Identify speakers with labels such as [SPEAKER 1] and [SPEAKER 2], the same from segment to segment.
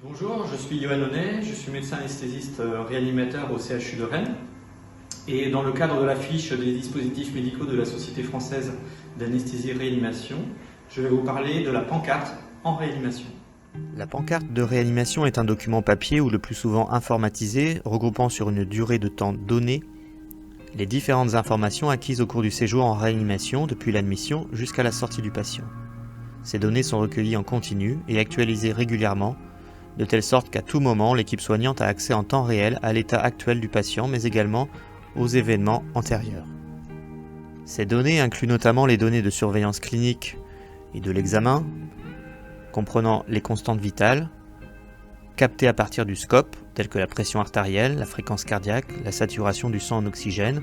[SPEAKER 1] Bonjour, je suis Yoann Honnet, je suis médecin anesthésiste réanimateur au CHU de Rennes. Et dans le cadre de la fiche des dispositifs médicaux de la Société française d'anesthésie-réanimation, je vais vous parler de la pancarte en réanimation.
[SPEAKER 2] La pancarte de réanimation est un document papier ou le plus souvent informatisé, regroupant sur une durée de temps donnée les différentes informations acquises au cours du séjour en réanimation depuis l'admission jusqu'à la sortie du patient. Ces données sont recueillies en continu et actualisées régulièrement, de telle sorte qu'à tout moment, l'équipe soignante a accès en temps réel à l'état actuel du patient, mais également aux événements antérieurs. Ces données incluent notamment les données de surveillance clinique et de l'examen, comprenant les constantes vitales, captées à partir du scope, telles que la pression artérielle, la fréquence cardiaque, la saturation du sang en oxygène.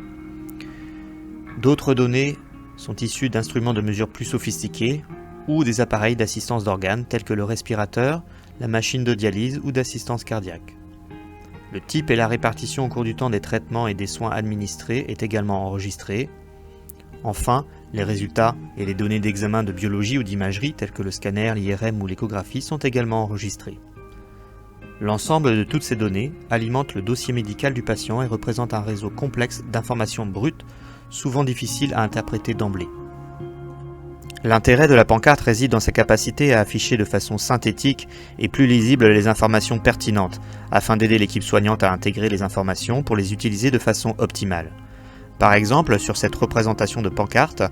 [SPEAKER 2] D'autres données sont issues d'instruments de mesure plus sophistiqués ou des appareils d'assistance d'organes tels que le respirateur, la machine de dialyse ou d'assistance cardiaque. Le type et la répartition au cours du temps des traitements et des soins administrés est également enregistré. Enfin, les résultats et les données d'examen de biologie ou d'imagerie tels que le scanner, l'IRM ou l'échographie sont également enregistrés. L'ensemble de toutes ces données alimente le dossier médical du patient et représente un réseau complexe d'informations brutes, souvent difficiles à interpréter d'emblée. L'intérêt de la pancarte réside dans sa capacité à afficher de façon synthétique et plus lisible les informations pertinentes, afin d'aider l'équipe soignante à intégrer les informations pour les utiliser de façon optimale. Par exemple, sur cette représentation de pancarte,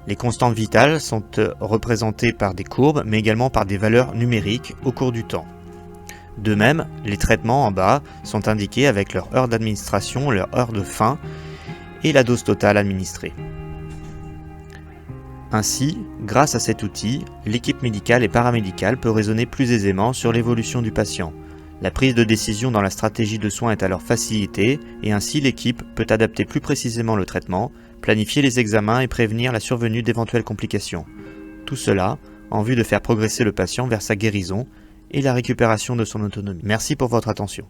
[SPEAKER 2] les constantes vitales sont représentées par des courbes, mais également par des valeurs numériques au cours du temps. De même, les traitements en bas sont indiqués avec leur heure d'administration, leur heure de fin et la dose totale administrée. Ainsi, grâce à cet outil, l'équipe médicale et paramédicale peut raisonner plus aisément sur l'évolution du patient. La prise de décision dans la stratégie de soins est alors facilitée et ainsi l'équipe peut adapter plus précisément le traitement, planifier les examens et prévenir la survenue d'éventuelles complications. Tout cela en vue de faire progresser le patient vers sa guérison et la récupération de son autonomie. Merci pour votre attention.